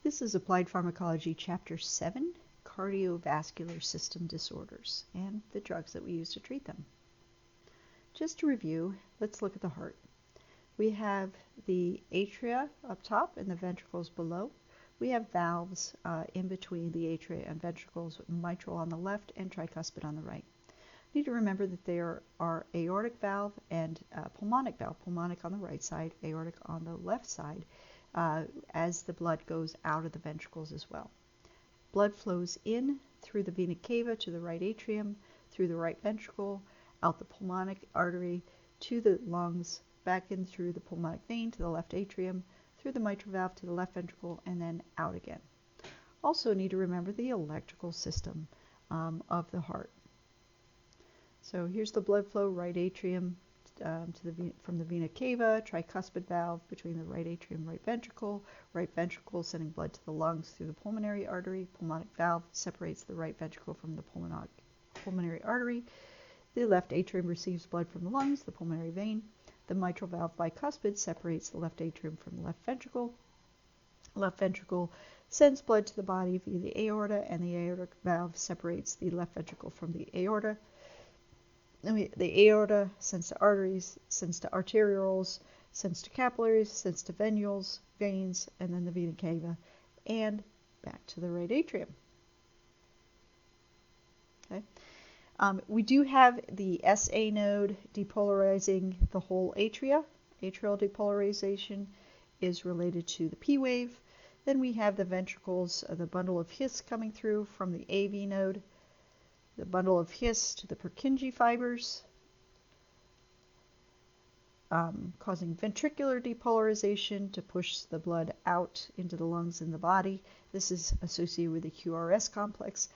This is Applied Pharmacology, Chapter 7, Cardiovascular System Disorders, and the drugs that we use to treat them. Just to review, let's look at the heart. We have the atria up top and the ventricles below. We have valves in between the atria and ventricles, mitral on the left and tricuspid on the right. You need to remember that there are aortic valve and pulmonic valve, pulmonic on the right side, aortic on the left side, as the blood goes out of the ventricles as well. Blood flows in through the vena cava to the right atrium, through the right ventricle, out the pulmonic artery to the lungs, back in through the pulmonic vein to the left atrium, through the mitral valve to the left ventricle, and then out again. Also need to remember the electrical system of the heart. So here's the blood flow, right atrium from the vena cava, tricuspid valve between the right atrium, right ventricle sending blood to the lungs through the pulmonary artery, pulmonic valve separates the right ventricle from the pulmonary artery, the left atrium receives blood from the lungs, the pulmonary vein, the mitral valve bicuspid separates the left atrium from the left ventricle sends blood to the body via the aorta, and the aortic valve separates the left ventricle from the aorta. The aorta sends to arteries, sends to arterioles, sends to capillaries, sends to venules, veins, and then the vena cava, and back to the right atrium. Okay. We do have the SA node depolarizing the whole atria. Atrial depolarization is related to the P wave. Then we have the ventricles, the bundle of His coming through from the AV node, the bundle of His to the Purkinje fibers, causing ventricular depolarization to push the blood out into the lungs and the body. This is associated with the QRS complex.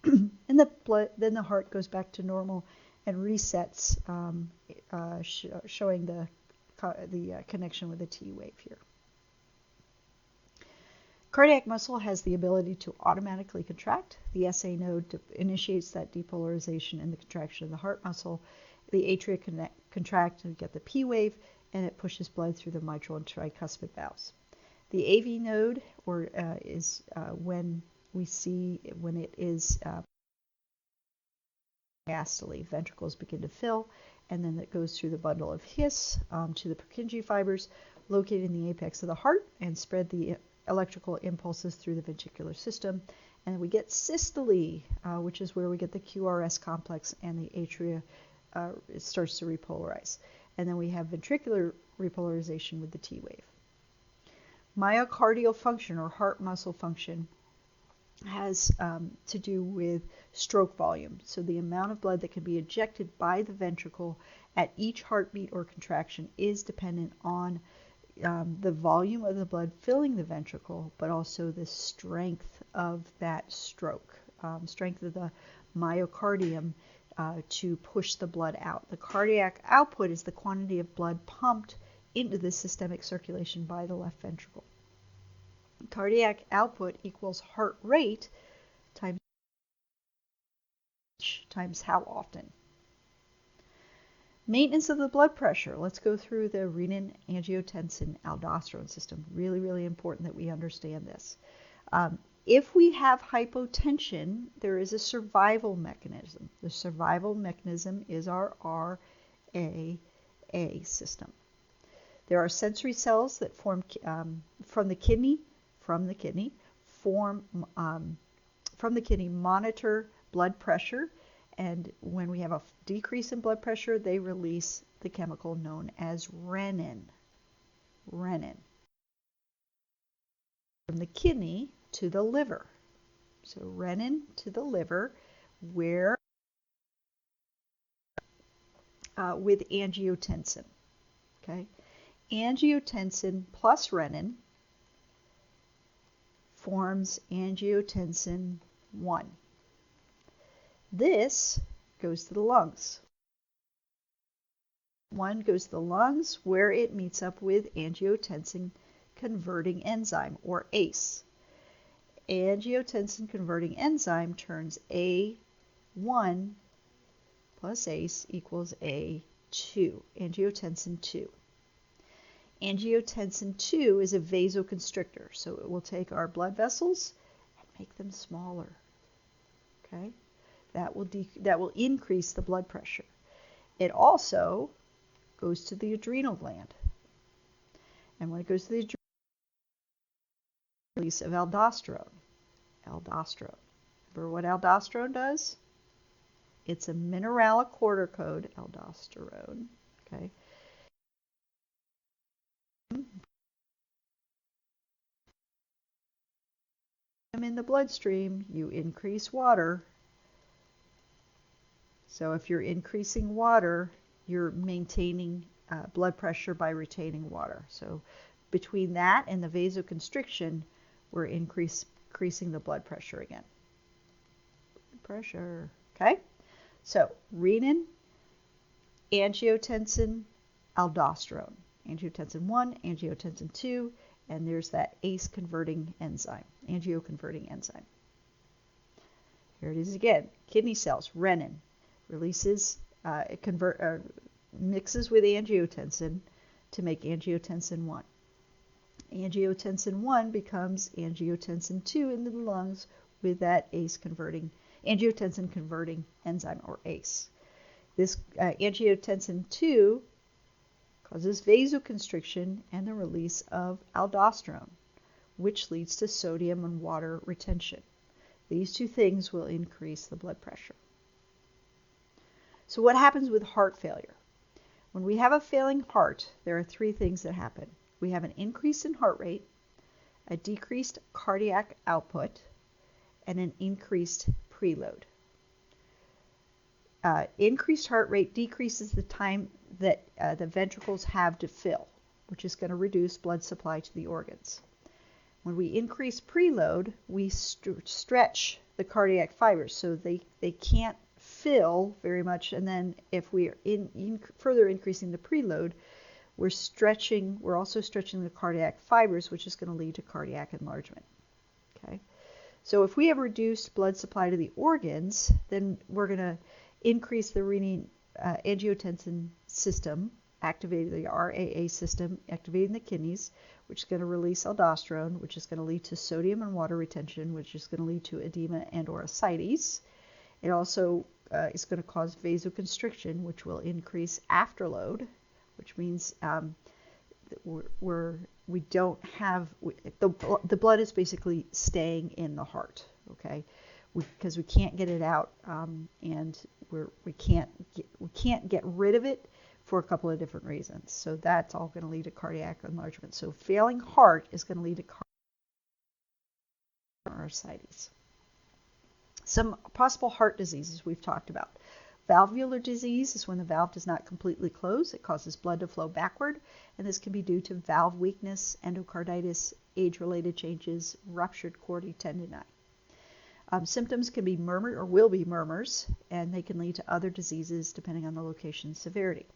And then the heart goes back to normal and resets, showing the connection with the T wave here. Cardiac muscle has the ability to automatically contract. The SA node initiates that depolarization and the contraction of the heart muscle. The atria contract and get the P wave, and it pushes blood through the mitral and tricuspid valves. The AV node is when it is diastole. Ventricles begin to fill, and then it goes through the bundle of His to the Purkinje fibers located in the apex of the heart and spread the electrical impulses through the ventricular system. And we get systole, which is where we get the QRS complex, and the atria starts to repolarize. And then we have ventricular repolarization with the T wave. Myocardial function, or heart muscle function, has to do with stroke volume. So the amount of blood that can be ejected by the ventricle at each heartbeat or contraction is dependent on the volume of the blood filling the ventricle, but also the strength of that stroke, strength of the myocardium to push the blood out. The cardiac output is the quantity of blood pumped into the systemic circulation by the left ventricle. Cardiac output equals heart rate times how often. Maintenance of the blood pressure. Let's go through the renin-angiotensin-aldosterone system. Really, really important that we understand this. If we have hypotension, there is a survival mechanism. The survival mechanism is our RAA system. There are sensory cells that form from the kidney, monitor blood pressure, and when we have a decrease in blood pressure, they release the chemical known as renin. From the kidney to the liver. So renin to the liver, where with angiotensin. Okay, angiotensin plus renin forms angiotensin 1. This goes to the lungs. 1 goes to the lungs, where it meets up with angiotensin-converting enzyme, or ACE. Angiotensin-converting enzyme turns A1 plus ACE equals A2, angiotensin 2. Angiotensin II is a vasoconstrictor, so it will take our blood vessels and make them smaller. Okay, that will increase the blood pressure. It also goes to the adrenal gland, and when it goes to the adrenal, release of aldosterone. Aldosterone. Remember what aldosterone does? It's a mineralocorticoid, aldosterone. Okay. In the bloodstream, you increase water. So if you're increasing water, you're maintaining blood pressure by retaining water. So between that and the vasoconstriction, we're increasing the blood pressure again. Blood pressure. Okay. So renin, angiotensin, aldosterone. Angiotensin 1, angiotensin 2, and there's that ACE converting enzyme, angioconverting enzyme. Here it is again. Kidney cells, renin, releases, mixes with angiotensin to make angiotensin 1. Angiotensin 1 becomes angiotensin 2 in the lungs with that ACE converting, angiotensin converting enzyme, or ACE. This angiotensin 2 causes vasoconstriction and the release of aldosterone, which leads to sodium and water retention. These two things will increase the blood pressure. So what happens with heart failure? When we have a failing heart, there are three things that happen. We have an increase in heart rate, a decreased cardiac output, and an increased preload. Increased heart rate decreases the time that the ventricles have to fill, which is going to reduce blood supply to the organs. When we increase preload, we stretch the cardiac fibers so they can't fill very much, and then if we are further increasing the preload, we're also stretching the cardiac fibers, which is going to lead to cardiac enlargement. Okay, so if we have reduced blood supply to the organs, then we're going to increase the renin-angiotensin system, activating the RAA system, activating the kidneys, which is going to release aldosterone, which is going to lead to sodium and water retention, which is going to lead to edema and/or ascites. It also is going to cause vasoconstriction, which will increase afterload, which means we don't have the blood is basically staying in the heart. Okay, because we can't get it out, and we can't get rid of it for a couple of different reasons. So that's all going to lead to cardiac enlargement. So failing heart is going to lead to cardiac ascites. Some possible heart diseases we've talked about. Valvular disease is when the valve does not completely close. It causes blood to flow backward, and this can be due to valve weakness, endocarditis, age-related changes, ruptured chordae tendineae. Symptoms can be murmur or will be murmurs, and they can lead to other diseases depending on the location and severity.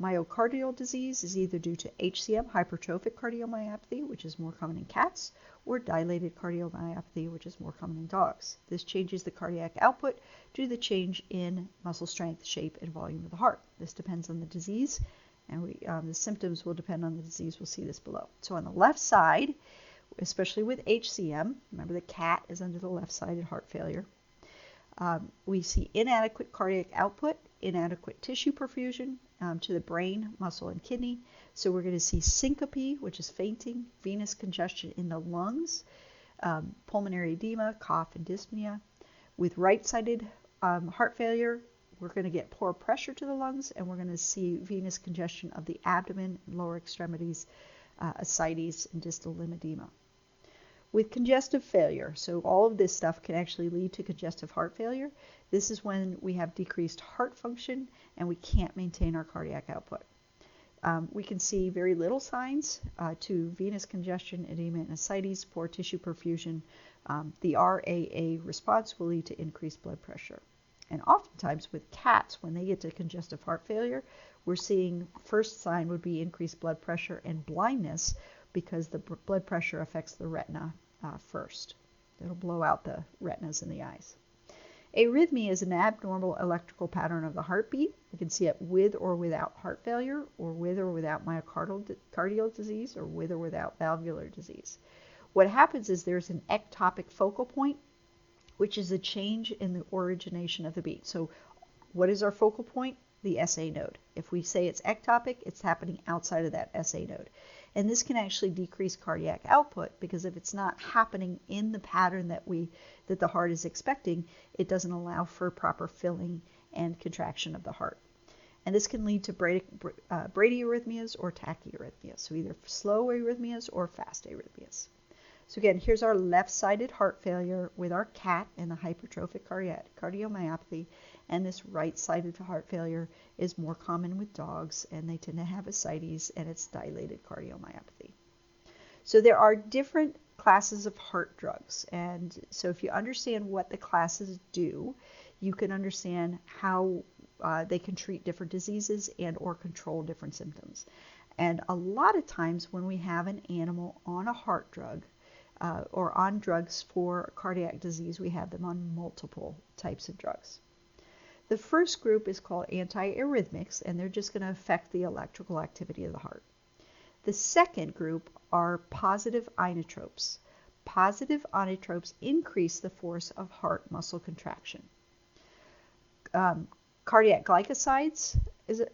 Myocardial disease is either due to HCM, hypertrophic cardiomyopathy, which is more common in cats, or dilated cardiomyopathy, which is more common in dogs. This changes the cardiac output due to the change in muscle strength, shape, and volume of the heart. This depends on the disease, and the symptoms will depend on the disease. We'll see this below. So on the left side, especially with HCM, remember the cat is under the left-sided heart failure, we see inadequate cardiac output, inadequate tissue perfusion to the brain, muscle, and kidney. So we're going to see syncope, which is fainting, venous congestion in the lungs, pulmonary edema, cough, and dyspnea. With right-sided heart failure, we're going to get poor pressure to the lungs, and we're going to see venous congestion of the abdomen, lower extremities, ascites, and distal limb edema. With congestive failure, so all of this stuff can actually lead to congestive heart failure. This is when we have decreased heart function and we can't maintain our cardiac output. We can see very little signs to venous congestion, edema, and ascites, poor tissue perfusion. The RAA response will lead to increased blood pressure. And oftentimes with cats, when they get to congestive heart failure, we're seeing first sign would be increased blood pressure and blindness, because the blood pressure affects the retina first. It'll blow out the retinas in the eyes. Arrhythmia is an abnormal electrical pattern of the heartbeat. We can see it with or without heart failure, or with or without myocardial disease, or with or without valvular disease. What happens is there's an ectopic focal point, which is a change in the origination of the beat. So what is our focal point? The SA node. If we say it's ectopic, it's happening outside of that SA node. And this can actually decrease cardiac output, because if it's not happening in the pattern that the heart is expecting, it doesn't allow for proper filling and contraction of the heart. And this can lead to bradyarrhythmias or tachyarrhythmias, so either slow arrhythmias or fast arrhythmias. So again, here's our left-sided heart failure with our cat and the hypertrophic cardiomyopathy, and this right-sided heart failure is more common with dogs, and they tend to have ascites, and it's dilated cardiomyopathy. So there are different classes of heart drugs, and so if you understand what the classes do, you can understand how they can treat different diseases and or control different symptoms. And a lot of times when we have an animal on a heart drug, or on drugs for cardiac disease, we have them on multiple types of drugs. The first group is called antiarrhythmics, and they're just going to affect the electrical activity of the heart. The second group are positive inotropes. Positive inotropes increase the force of heart muscle contraction. Cardiac glycosides,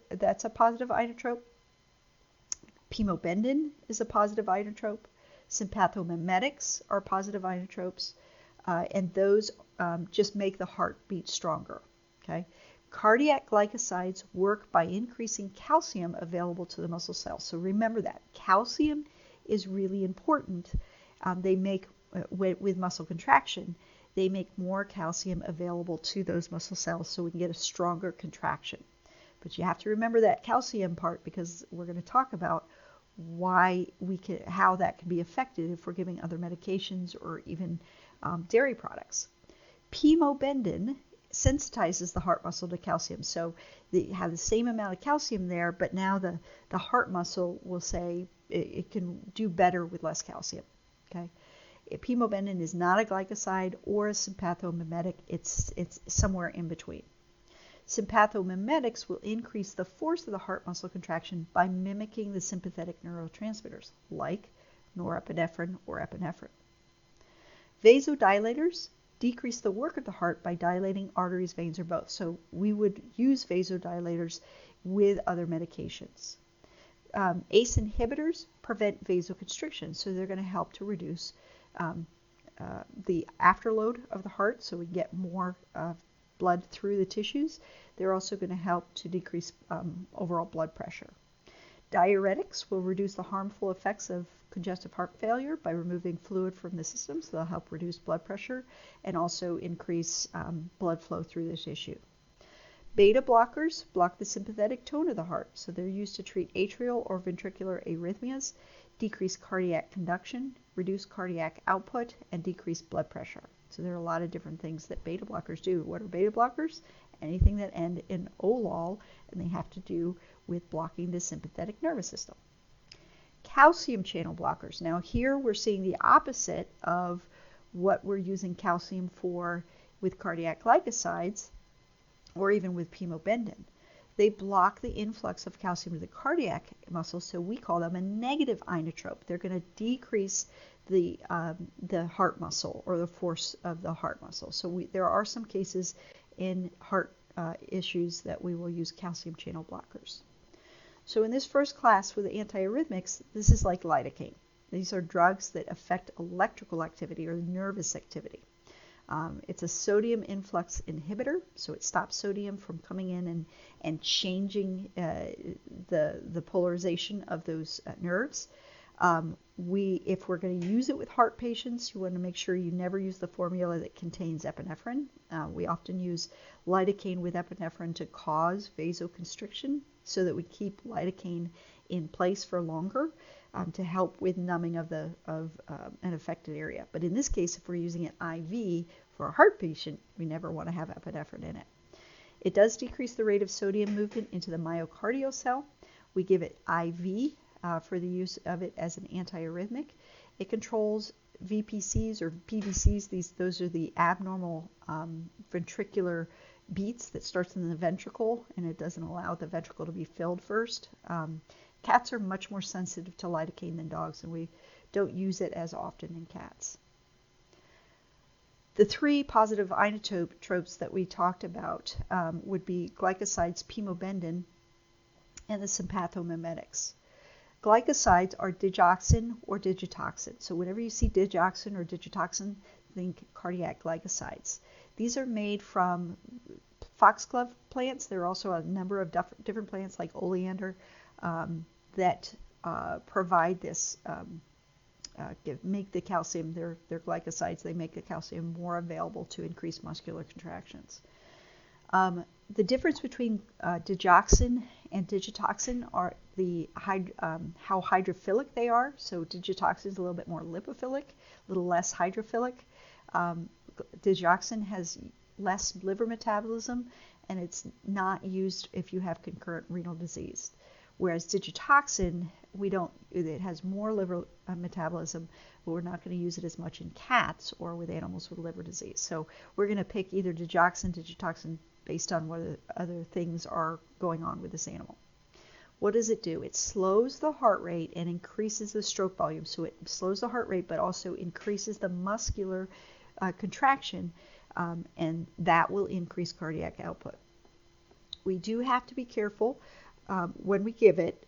that's a positive inotrope. Pimobendan is a positive inotrope. Sympathomimetics are positive inotropes, and those just make the heart beat stronger. Okay? Cardiac glycosides work by increasing calcium available to the muscle cells. So remember that. Calcium is really important. They make, with muscle contraction, they make more calcium available to those muscle cells so we can get a stronger contraction. But you have to remember that calcium part, because we're going to talk about how that can be affected if we're giving other medications or even dairy products. Pimobendan sensitizes the heart muscle to calcium. So they have the same amount of calcium there, but now the heart muscle will say it can do better with less calcium. Okay? Pimobendan is not a glycoside or a sympathomimetic. It's somewhere in between. Sympathomimetics will increase the force of the heart muscle contraction by mimicking the sympathetic neurotransmitters like norepinephrine or epinephrine. Vasodilators decrease the work of the heart by dilating arteries, veins, or both. So we would use vasodilators with other medications. ACE inhibitors prevent vasoconstriction, so they're going to help to reduce the afterload of the heart, so we get more blood through the tissues. They're also going to help to decrease overall blood pressure. Diuretics will reduce the harmful effects of congestive heart failure by removing fluid from the system, so they'll help reduce blood pressure and also increase blood flow through the tissue. Beta blockers block the sympathetic tone of the heart, so they're used to treat atrial or ventricular arrhythmias, decrease cardiac conduction, reduce cardiac output, and decrease blood pressure. So there are a lot of different things that beta blockers do. What are beta blockers? Anything that end in olol, and they have to do with blocking the sympathetic nervous system. Calcium channel blockers. Now here we're seeing the opposite of what we're using calcium for with cardiac glycosides or even with pimobendan. They block the influx of calcium to the cardiac muscle, so we call them a negative inotrope. They're going to decrease the heart muscle or the force of the heart muscle. So there are some cases in heart issues that we will use calcium channel blockers. So in this first class with the antiarrhythmics, this is like lidocaine. These are drugs that affect electrical activity or nervous activity. It's a sodium influx inhibitor, so it stops sodium from coming in and changing the polarization of those nerves. If we're going to use it with heart patients, you want to make sure you never use the formula that contains epinephrine. We often use lidocaine with epinephrine to cause vasoconstriction so that we keep lidocaine in place for longer to help with numbing of an affected area. But in this case, if we're using it IV for a heart patient, we never want to have epinephrine in it. It does decrease the rate of sodium movement into the myocardial cell. We give it IV for the use of it as an antiarrhythmic. It controls VPCs or PVCs. Those are the abnormal ventricular beats that starts in the ventricle, and it doesn't allow the ventricle to be filled first. Cats are much more sensitive to lidocaine than dogs, and we don't use it as often in cats. The three positive inotropes that we talked about would be glycosides, pimobendin, and the sympathomimetics. Glycosides are digoxin or digitoxin. So whenever you see digoxin or digitoxin, think cardiac glycosides. These are made from foxglove plants. There are also a number of different plants like oleander that provide this, make the calcium, they're glycosides, they make the calcium more available to increase muscular contractions. The difference between digoxin and digitoxin are how hydrophilic they are. So digitoxin is a little bit more lipophilic, a little less hydrophilic. Digoxin has less liver metabolism, and it's not used if you have concurrent renal disease. Whereas digitoxin, it has more liver metabolism, but we're not going to use it as much in cats or with animals with liver disease. So we're going to pick either digoxin, digitoxin, based on what other things are going on with this animal. What does it do? It slows the heart rate and increases the stroke volume. So it slows the heart rate, but also increases the muscular contraction, and that will increase cardiac output. We do have to be careful when we give it.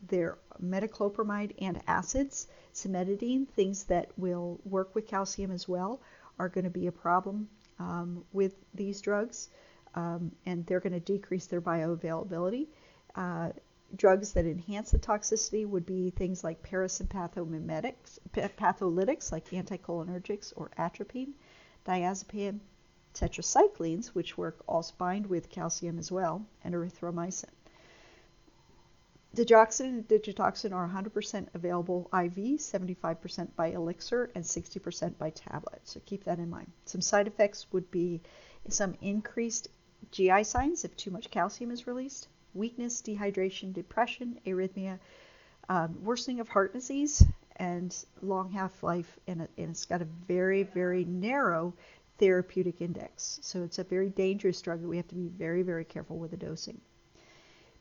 They're metoclopramide and acids. Cimetidine, things that will work with calcium as well, are going to be a problem with these drugs, and they're going to decrease their bioavailability. Drugs that enhance the toxicity would be things like parasympathomimetics, patholytics like anticholinergics or atropine, diazepam, tetracyclines, which also bind with calcium as well, and erythromycin. Digoxin and digitoxin are 100% available IV, 75% by elixir, and 60% by tablet. So keep that in mind. Some side effects would be some increased GI signs if too much calcium is released, weakness, dehydration, depression, arrhythmia, worsening of heart disease, and long half-life, and it's got a very, very narrow therapeutic index. So it's a very dangerous drug that we have to be very, very careful with the dosing.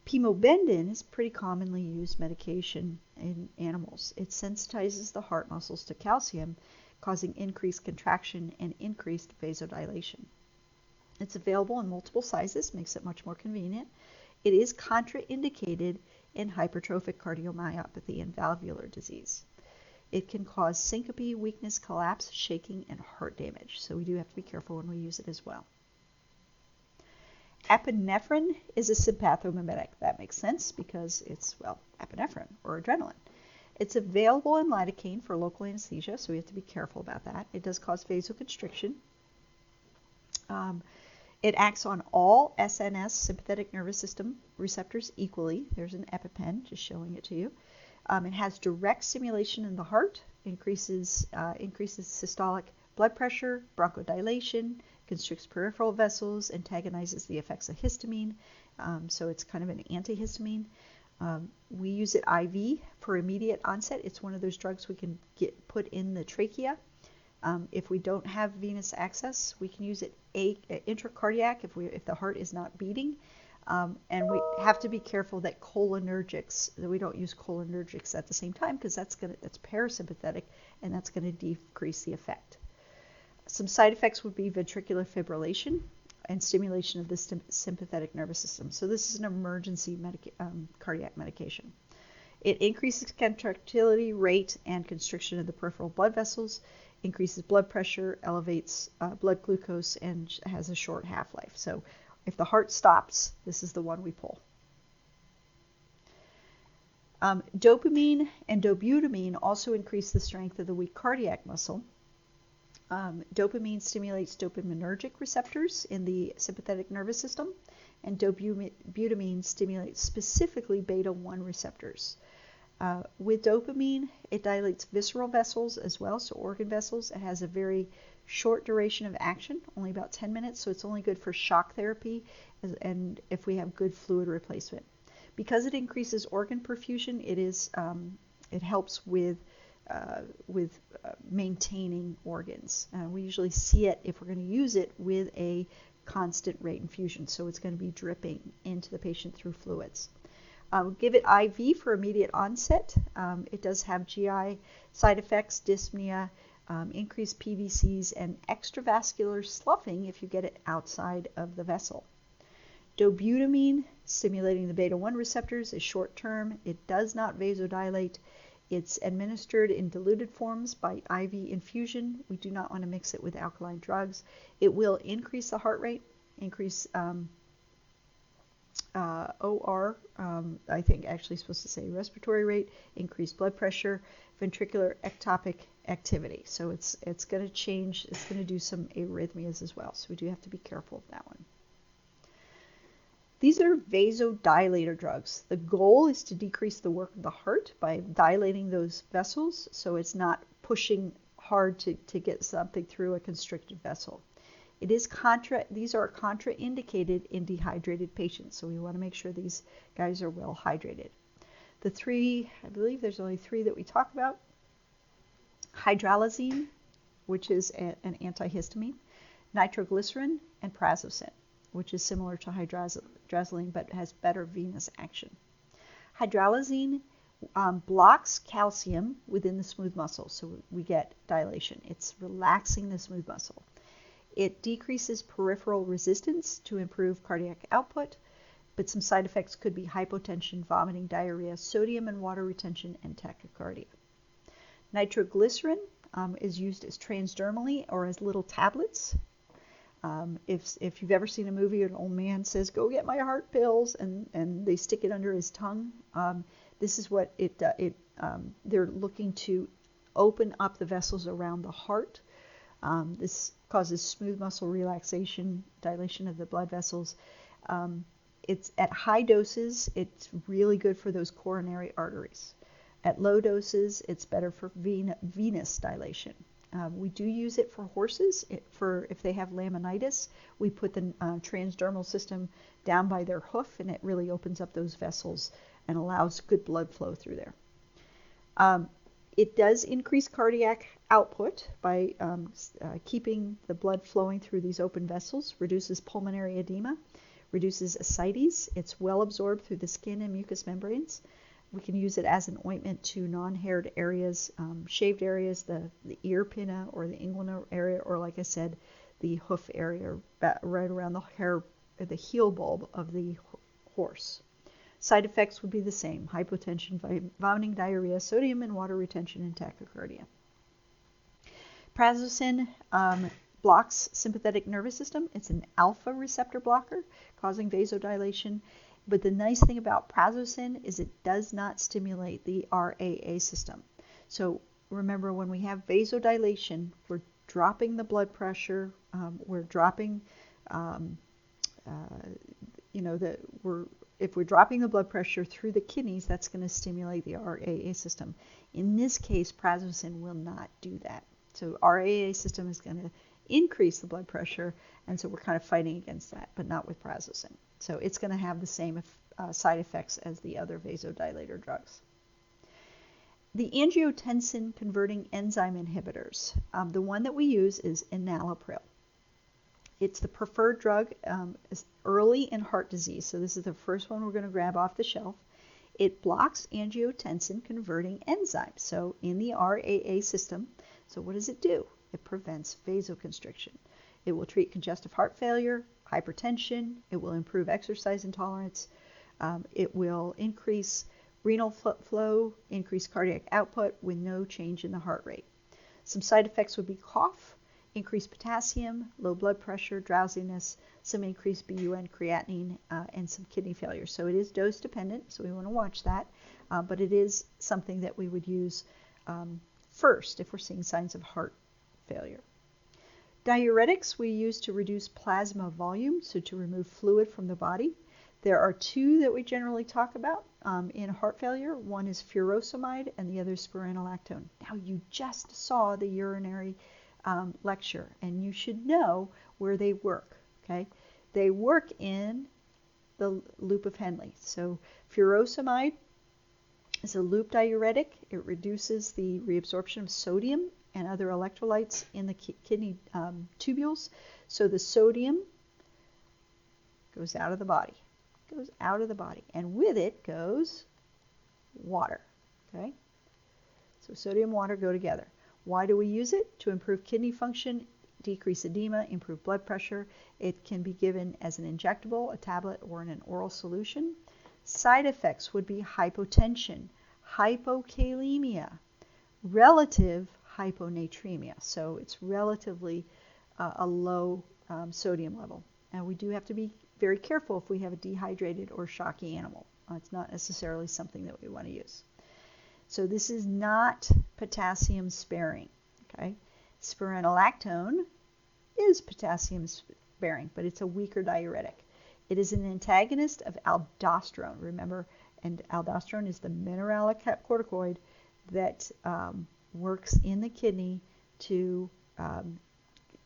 Pimobendin is pretty commonly used medication in animals. It sensitizes the heart muscles to calcium, causing increased contraction and increased vasodilation. It's available in multiple sizes, makes it much more convenient. It is contraindicated in hypertrophic cardiomyopathy and valvular disease. It can cause syncope, weakness, collapse, shaking, and heart damage. So we do have to be careful when we use it as well. Epinephrine is a sympathomimetic. That makes sense because it's, epinephrine or adrenaline. It's available in lidocaine for local anesthesia, so we have to be careful about that. It does cause vasoconstriction. It acts on all SNS, sympathetic nervous system receptors equally. There's an EpiPen just showing it to you. It has direct stimulation in the heart, increases systolic blood pressure, bronchodilation, constricts peripheral vessels, antagonizes the effects of histamine. So it's kind of an antihistamine. We use it IV for immediate onset. It's one of those drugs we can put in the trachea. If we don't have venous access, we can use it intracardiac if the heart is not beating. And we have to be careful that we don't use cholinergics at the same time, because that's parasympathetic, and that's going to decrease the effect. Some side effects would be ventricular fibrillation and stimulation of the sympathetic nervous system. So this is an emergency cardiac medication. It increases contractility rate and constriction of the peripheral blood vessels, increases blood pressure, elevates blood glucose, and has a short half-life. So if the heart stops, this is the one we pull. Dopamine and dobutamine also increase the strength of the weak cardiac muscle. Dopamine stimulates dopaminergic receptors in the sympathetic nervous system, and dobutamine stimulates specifically beta-1 receptors. With dopamine, it dilates visceral vessels as well, so organ vessels. It has a very short duration of action, only about 10 minutes, so it's only good for shock therapy and if we have good fluid replacement. Because it increases organ perfusion, it helps with maintaining organs. We usually see it, if we're going to use it, with a constant rate infusion, so it's going to be dripping into the patient through fluids. Give it IV for immediate onset. It does have GI side effects, dyspnea, increased PVCs, and extravascular sloughing if you get it outside of the vessel. Dobutamine, stimulating the beta-1 receptors, is short-term. It does not vasodilate. It's administered in diluted forms by IV infusion. We do not want to mix it with alkaline drugs. It will increase the heart rate, increase OR, I think actually supposed to say respiratory rate, increase blood pressure, ventricular ectopic activity. So it's going to change, it's going to do some arrhythmias as well. So we do have to be careful of that one. These are vasodilator drugs. The goal is to decrease the work of the heart by dilating those vessels, so it's not pushing hard to get something through a constricted vessel. These are contraindicated in dehydrated patients, so we want to make sure these guys are well hydrated. The three, I believe there's only three that we talk about. Hydralazine, which is an antihistamine, nitroglycerin, and prazosin, which is similar to hydralazine but has better venous action. Hydralazine blocks calcium within the smooth muscle, so we get dilation. It's relaxing the smooth muscle. It decreases peripheral resistance to improve cardiac output, but some side effects could be hypotension, vomiting, diarrhea, sodium and water retention, and tachycardia. Nitroglycerin is used as transdermally or as little tablets. If you've ever seen a movie, an old man says, "Go get my heart pills," and they stick it under his tongue. This is what they're looking to open up the vessels around the heart. This causes smooth muscle relaxation, dilation of the blood vessels. It's at high doses, it's really good for those coronary arteries. At low doses, it's better for venous dilation. We do use it for horses. If they have laminitis, we put the transdermal system down by their hoof, and it really opens up those vessels and allows good blood flow through there. It does increase cardiac output by keeping the blood flowing through these open vessels, reduces pulmonary edema, reduces ascites. It's well absorbed through the skin and mucous membranes. We can use it as an ointment to non-haired areas, shaved areas, the ear pinna or the inguinal area, or like I said, the hoof area, right around the hair, the heel bulb of the horse. Side effects would be the same: hypotension, vomiting, diarrhea, sodium and water retention, and tachycardia. Prazosin blocks sympathetic nervous system. It's an alpha receptor blocker, causing vasodilation. But the nice thing about prazosin is it does not stimulate the RAA system. So remember, when we have vasodilation, we're dropping the blood pressure. We're dropping, if we're dropping the blood pressure through the kidneys, that's going to stimulate the RAA system. In this case, prazosin will not do that. So RAA system is going to increase the blood pressure, and so we're kind of fighting against that, but not with prazosin. So it's going to have the same side effects as the other vasodilator drugs. The angiotensin-converting enzyme inhibitors, the one that we use is enalapril. It's the preferred drug early in heart disease, so this is the first one we're going to grab off the shelf. It blocks angiotensin-converting enzymes, so in the RAA system. So what does it do? It prevents vasoconstriction. It will treat congestive heart failure, hypertension. It will improve exercise intolerance. It will increase renal flow, increase cardiac output with no change in the heart rate. Some side effects would be cough, increased potassium, low blood pressure, drowsiness, some increased BUN, creatinine, and some kidney failure. So it is dose dependent, so we want to watch that. But it is something that we would use first if we're seeing signs of heart failure. Diuretics we use to reduce plasma volume, so to remove fluid from the body. There are two that we generally talk about in heart failure. One is furosemide and the other is spironolactone. Now, you just saw the urinary lecture, and you should know where they work. Okay, they work in the loop of Henle. So furosemide is a loop diuretic. It reduces the reabsorption of sodium and other electrolytes in the kidney tubules. So the sodium goes out of the body, and with it goes water. Okay? So sodium and water go together. Why do we use it? To improve kidney function, decrease edema, improve blood pressure. It can be given as an injectable, a tablet, or in an oral solution. Side effects would be hypotension, hypokalemia, relative hyponatremia. So it's relatively a low sodium level. And we do have to be very careful if we have a dehydrated or shocky animal. It's not necessarily something that we want to use. So this is not potassium sparing. Okay? Spironolactone is potassium sparing, but it's a weaker diuretic. It is an antagonist of aldosterone. Remember, and aldosterone is the mineralic corticoid that works in the kidney to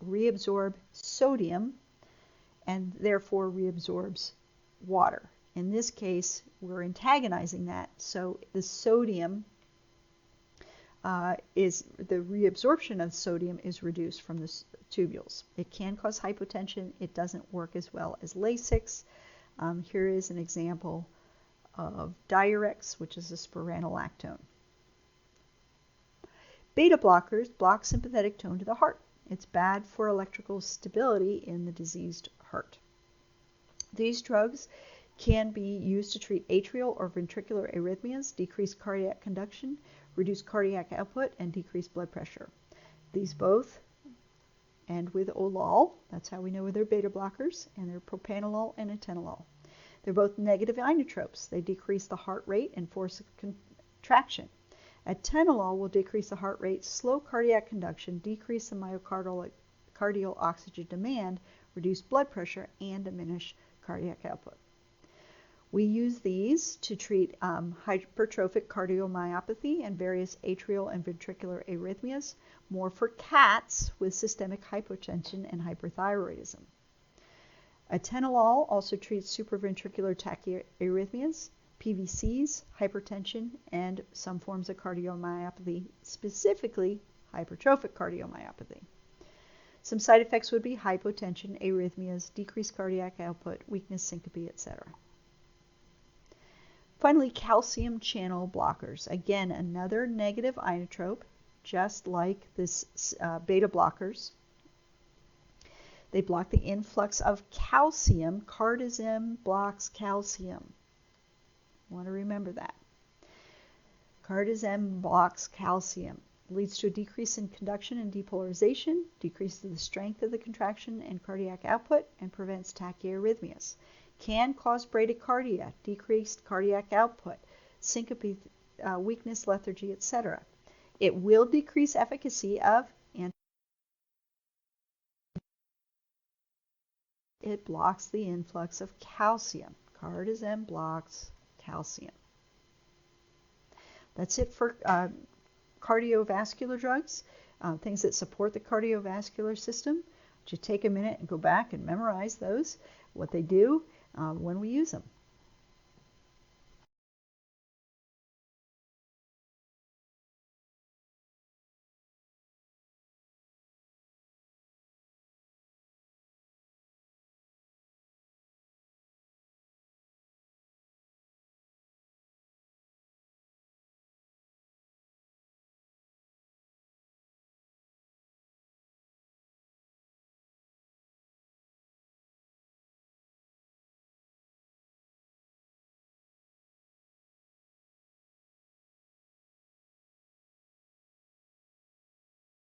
reabsorb sodium and therefore reabsorbs water. In this case, we're antagonizing that, so the sodium the reabsorption of sodium is reduced from the tubules. It can cause hypotension. It doesn't work as well as Lasix. Here is an example of DIURETICS, which is a spironolactone. Beta blockers block sympathetic tone to the heart. It's bad for electrical stability in the diseased heart. These drugs can be used to treat atrial or ventricular arrhythmias, decrease cardiac conduction, reduce cardiac output, and decrease blood pressure. These both end with olol. That's how we know they're beta blockers, and they're propranolol and atenolol. They're both negative inotropes. They decrease the heart rate and force of contraction. Atenolol will decrease the heart rate, slow cardiac conduction, decrease the myocardial oxygen demand, reduce blood pressure, and diminish cardiac output. We use these to treat hypertrophic cardiomyopathy and various atrial and ventricular arrhythmias, more for cats with systemic hypotension and hyperthyroidism. Atenolol also treats supraventricular tachyarrhythmias, PVCs, hypertension, and some forms of cardiomyopathy, specifically hypertrophic cardiomyopathy. Some side effects would be hypotension, arrhythmias, decreased cardiac output, weakness, syncope, etc. Finally, calcium channel blockers. Again, another negative inotrope, just like this beta blockers. They block the influx of calcium. Cardizem blocks calcium. You want to remember that. Cardizem blocks calcium. It leads to a decrease in conduction and depolarization, decreases the strength of the contraction and cardiac output, and prevents tachyarrhythmias. Can cause bradycardia, decreased cardiac output, syncope, weakness, lethargy, etc. It will decrease efficacy of it blocks the influx of calcium. Cardizem blocks calcium. That's it for cardiovascular drugs, things that support the cardiovascular system. Just take a minute and go back and memorize those, what they do, when we use them.